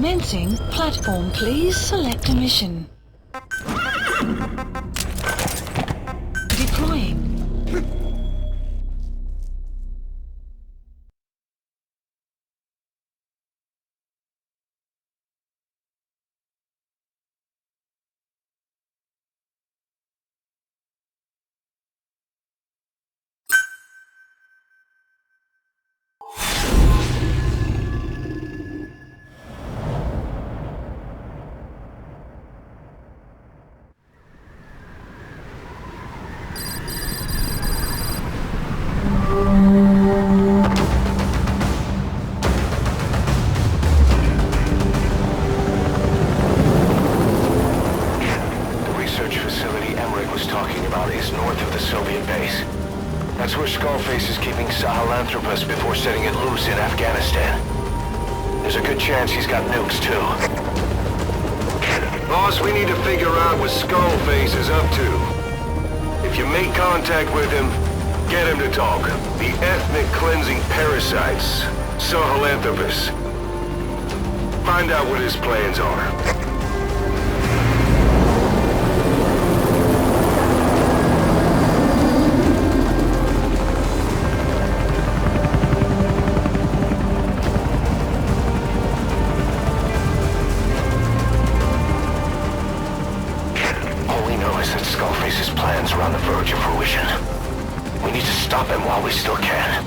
Commencing platform, please select a mission. Deploying. That's where Skullface is keeping Sahelanthropus before setting it loose in Afghanistan. There's a good chance he's got nukes, too. Boss, we need to figure out what Skullface is up to. If you make contact with him, get him to talk. The ethnic cleansing parasites, Sahelanthropus. Find out what his plans are. Skullface's plans are on the verge of fruition. We need to stop him while we still can.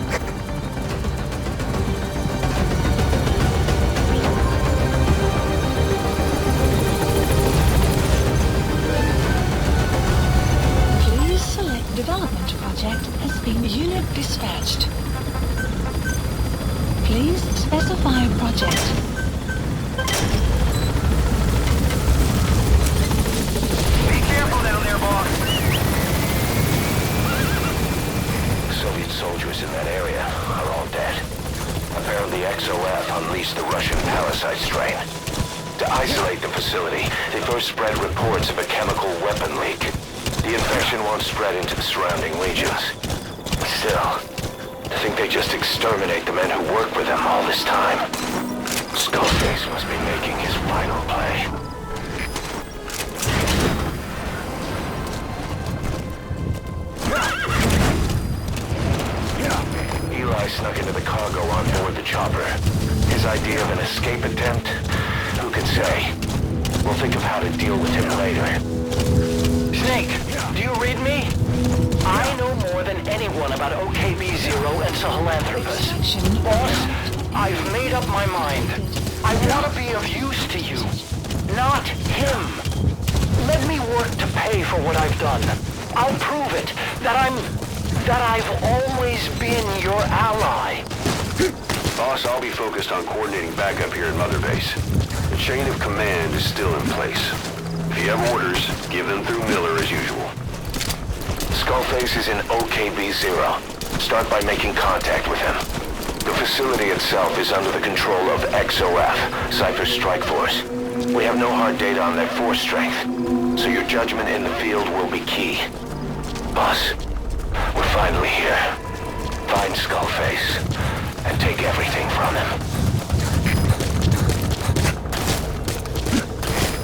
Please select development project as being unit dispatched. Please specify a project. Soldiers in that area are all dead. Apparently XOF unleashed the Russian parasite strain. To isolate the facility, they first spread reports of a chemical weapon leak. The infection won't spread into the surrounding regions. Still, to think they just exterminate the men who work for them all this time. Skullface must be making his final play. Eli snuck into the cargo on board the chopper. His idea of an escape attempt? Who can say? We'll think of how to deal with him later. Snake, do you read me? I know more than anyone about OKB-0 and Sahelanthropus. Boss, I've made up my mind. I want to be of use to you, not him. Let me work to pay for what I've done. I'll prove it, that I've always been your ally. Boss, I'll be focused on coordinating backup here at Mother Base. The chain of command is still in place. If you have orders, give them through Miller as usual. Skullface is in OKB-0. Start by making contact with him. The facility itself is under the control of XOF, Cypher's strike force. We have no hard data on their force strength, so your judgment in the field will be key. Boss, we're finally here. Find Skullface, and take everything from him.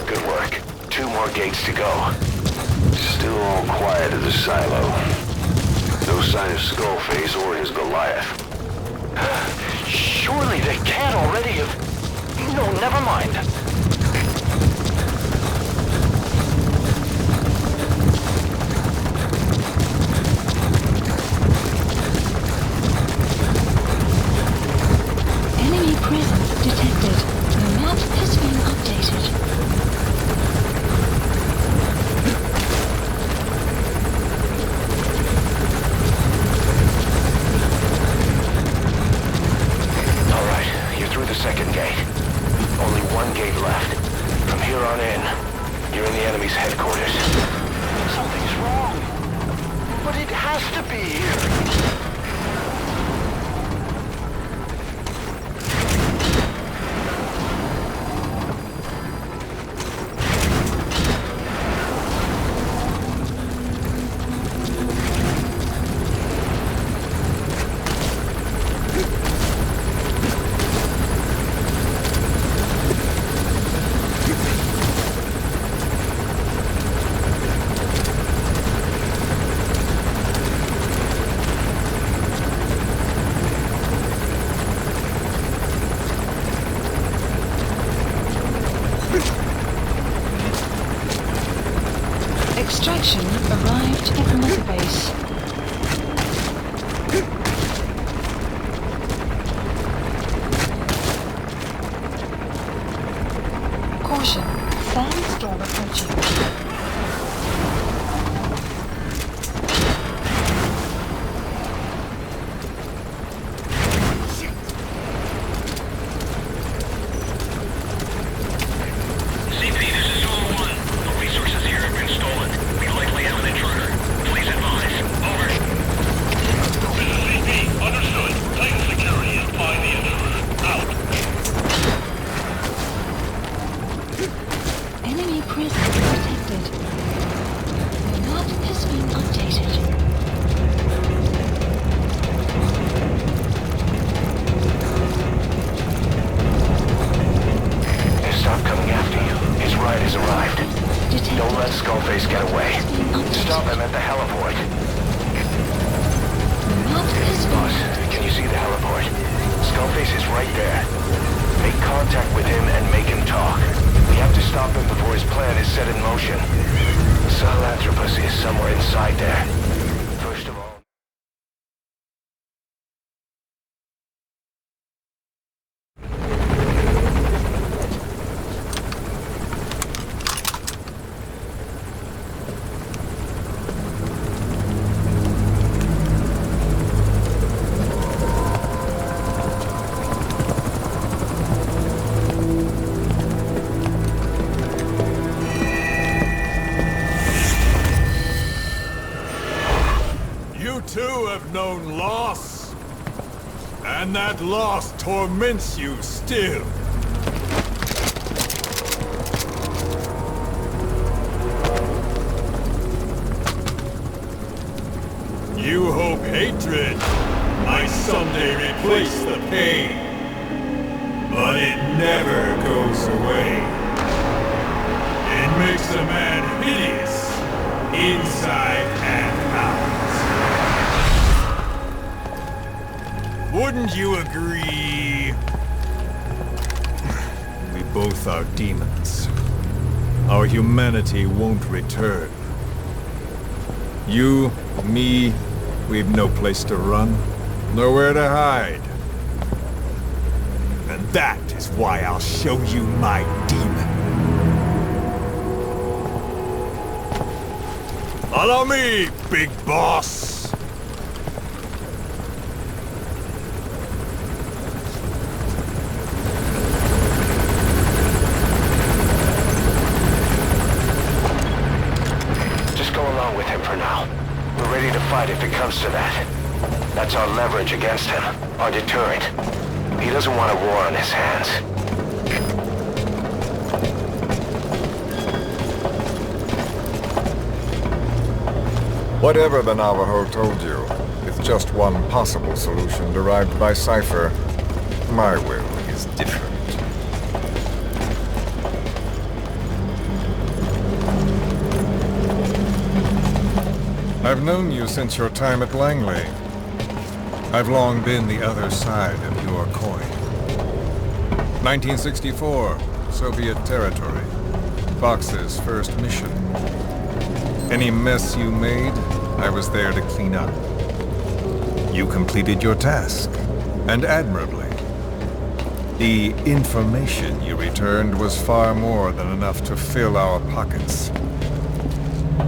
Good work. 2 more gates to go. Still all quiet at the silo. No sign of Skullface or his Goliath. Surely they can't already have... No, never mind. Enemy presence detected. The map has been updated. Second gate. Only 1 gate left. From here on in, you're in the enemy's headquarters. Something's wrong. But it has to be. stop him before his plan is set in motion. Sahelanthropus is somewhere inside there. First of all... Too have known loss, and that loss torments you still. You hope hatred might someday replace the pain, but it never goes away. It makes a man hideous, inside and out. Wouldn't you agree? We both are demons. Our humanity won't return. You, me, we've no place to run, nowhere to hide. And that is why I'll show you my demon. Follow me, big boss! If it comes to that. That's our leverage against him, our deterrent. He doesn't want a war on his hands. Whatever the Navajo told you, it's just one possible solution derived by Cypher. My will is different. I've known you since your time at Langley. I've long been the other side of your coin. 1964, Soviet territory. Fox's first mission. Any mess you made, I was there to clean up. You completed your task, and admirably. The information you returned was far more than enough to fill our pockets.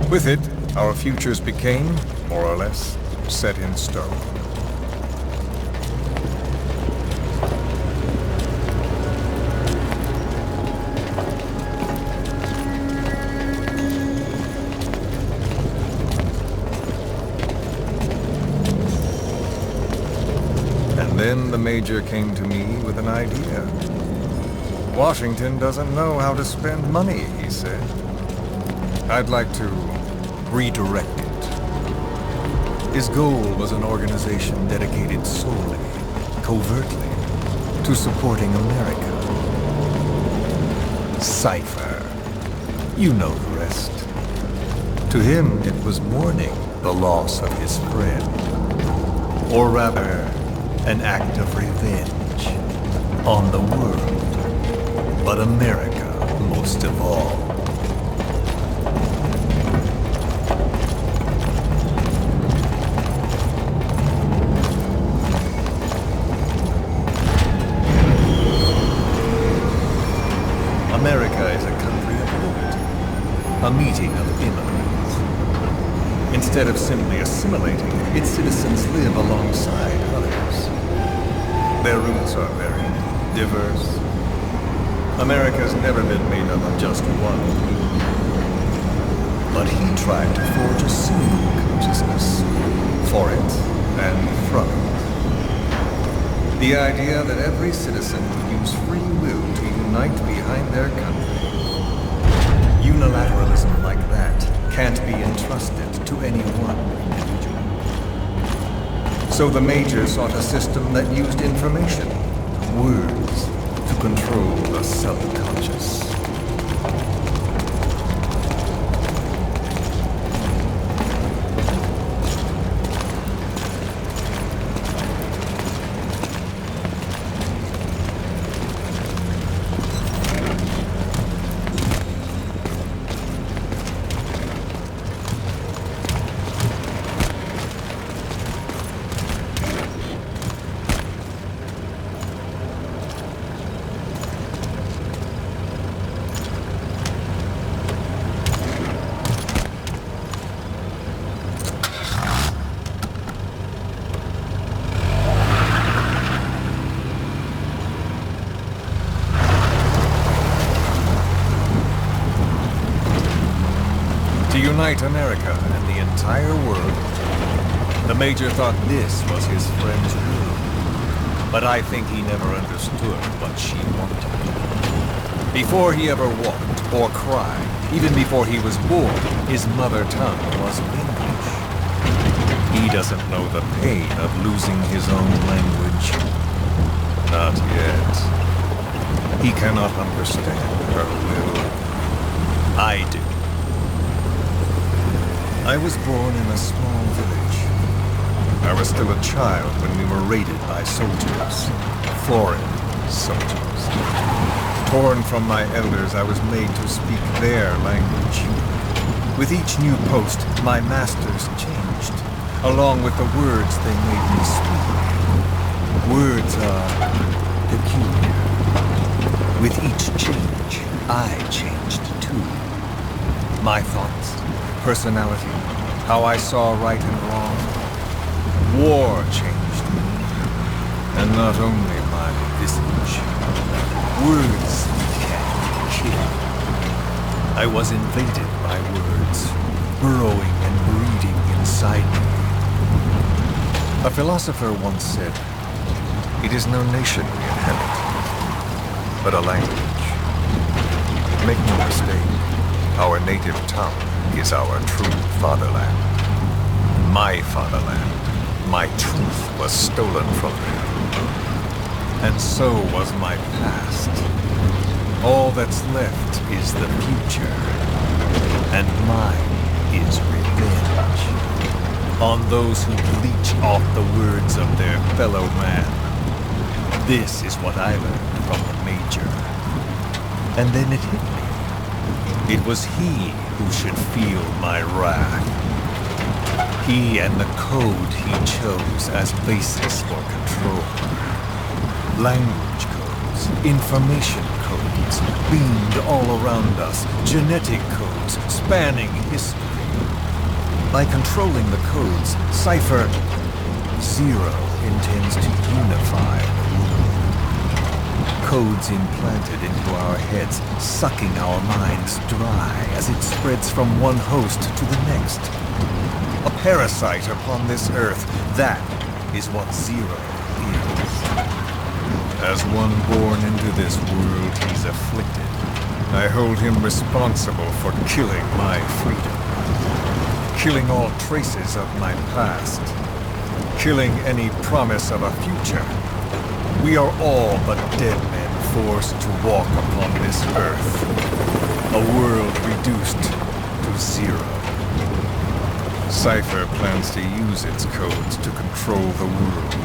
With it, our futures became, more or less, set in stone. And then the Major came to me with an idea. Washington doesn't know how to spend money, he said. I'd like to redirect it. His goal was an organization dedicated solely, covertly, to supporting America. Cypher. You know the rest. To him, it was mourning the loss of his friend. Or rather, an act of revenge on the world, but America most of all. America is a country of liberty, a meeting of immigrants. Instead of simply assimilating, its citizens live alongside others. Their roots are very diverse. America's never been made up of just one people. But he tried to forge a single consciousness for it and from it. The idea that every citizen would use free will to unite behind their country. Unilateralism like that can't be entrusted to any one individual. So the Major sought a system that used information, words, to control the subconscious. unite America and the entire world. The Major thought this was his friend's will, but I think he never understood what she wanted. Before he ever walked or cried, even before he was born, his mother tongue was English. He doesn't know the pain of losing his own language. Not yet. He cannot understand her will. I do. I was born in a small village. I was still a child when we were raided by soldiers. Foreign soldiers. Torn from my elders, I was made to speak their language. With each new post, my masters changed, along with the words they made me speak. Words are peculiar. With each change, I changed too. My thoughts, personality, how I saw right and wrong. War changed me, and not only my visage. Words can kill. I was invaded by words, burrowing and breeding inside me. A philosopher once said, "It is no nation we inhabit, but a language." Make no mistake, our native tongue is our true fatherland. My fatherland. My truth was stolen from them. And so was my past. All that's left is the future. And mine is revenge. On those who bleach off the words of their fellow man. This is what I learned from the Major. And then it hit me. It was he who should feel my wrath. He and the code he chose as basis for control. Language codes, information codes, beamed all around us, genetic codes spanning history. By controlling the codes, Cypher Zero intends to unify the world. Codes implanted into our heads, sucking our minds dry as it spreads from one host to the next. A parasite upon this earth, that is what Zero is. As one born into this world, he's afflicted. I hold him responsible for killing my freedom. Killing all traces of my past. Killing any promise of a future. We are all but dead men forced to walk upon this earth. A world reduced to zero. Cypher plans to use its codes to control the world.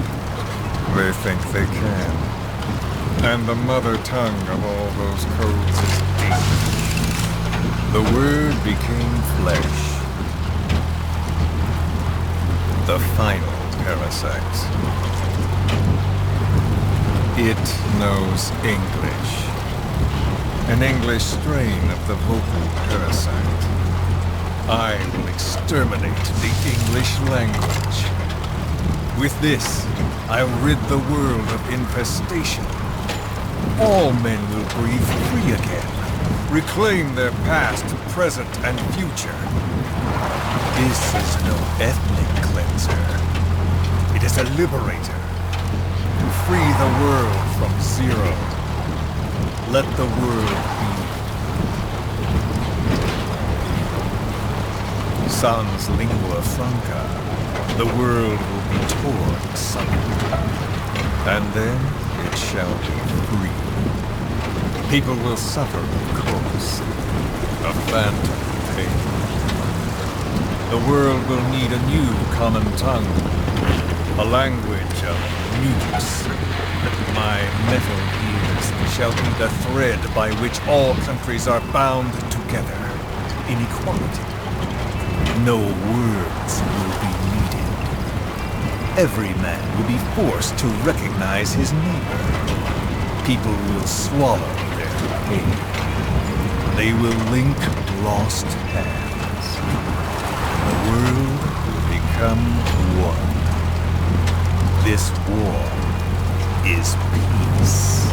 They think they can. And the mother tongue of all those codes is English. The word became flesh. The final parasite. It knows English. An English strain of the vocal parasite. I will exterminate the English language. With this, I'll rid the world of infestation. All men will breathe free again, reclaim their past, present, and future. This is no ethnic cleanser. It is a liberator. To free the world from Zero. Let the world be. Sans lingua franca, the world will be torn asunder. And then it shall be free. People will suffer, of course. A phantom pain. The world will need a new common tongue. A language of mutes. My metal ears shall be the thread by which all countries are bound together. In equality. No words will be needed. Every man will be forced to recognize his neighbor. People will swallow their pain. They will link lost hands. The world will become one. This war is peace.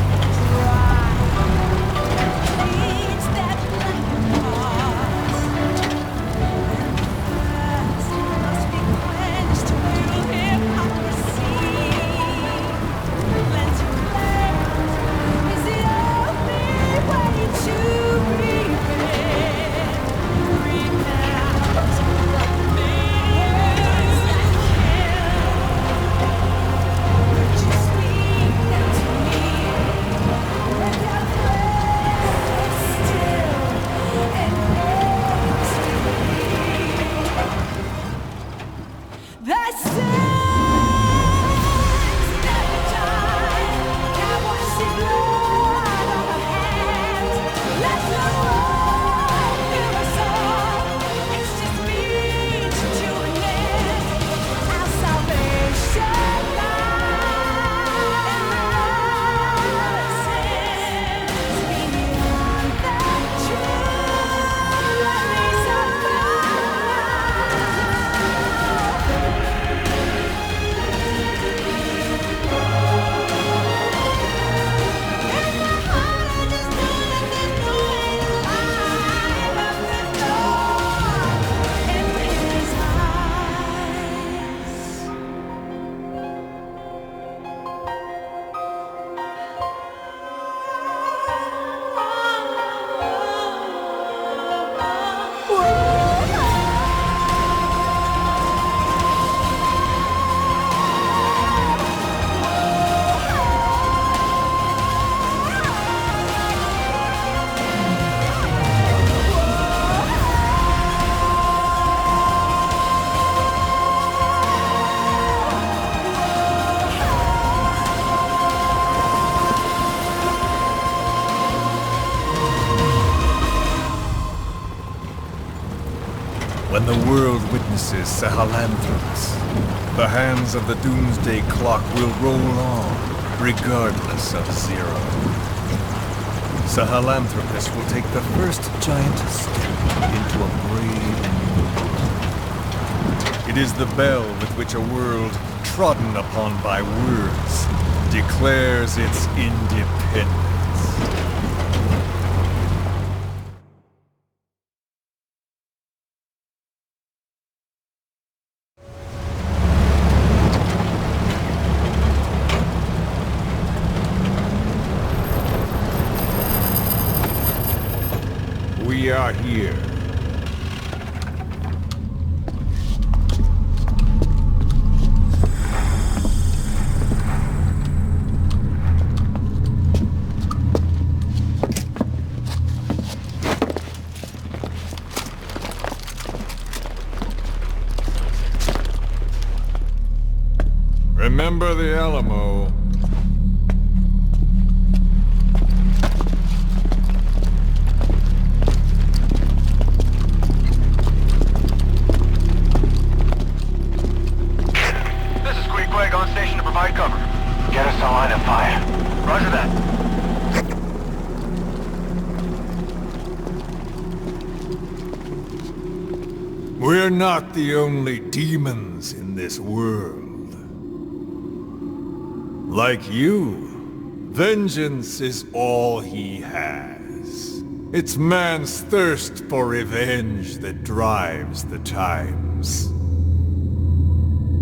the world witnesses sahelanthropus, the hands of the doomsday clock will roll on, regardless of zero. Sahelanthropus will take the first giant step into a brave new world. It is the bell with which a world trodden upon by words declares its independence. We are here. Remember the Alamo. On station to provide cover. Get us a line of fire. Roger that. We're not the only demons in this world. Like you, vengeance is all he has. It's man's thirst for revenge that drives the times.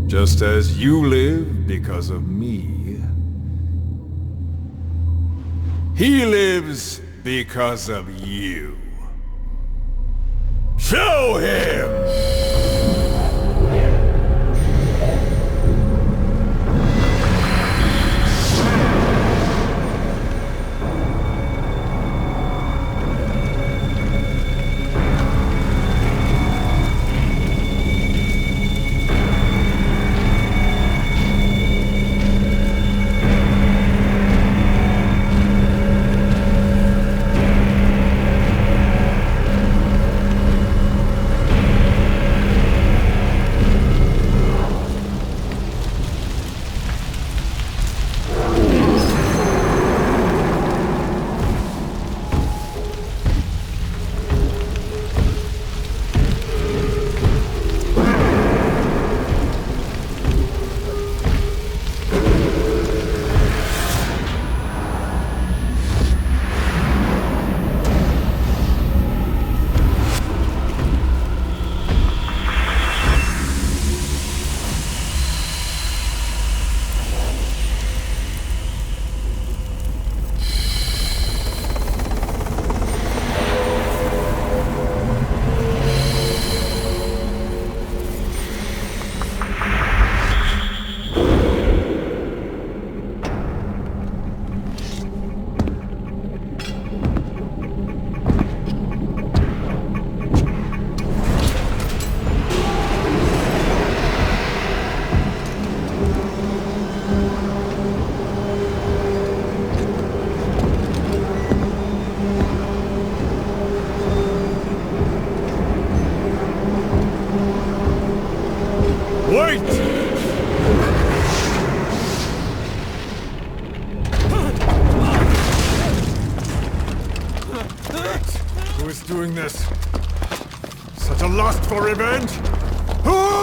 Just as you live because of me, he lives because of you. Show him! Wait! Who is doing this? Such a lust for revenge? Who?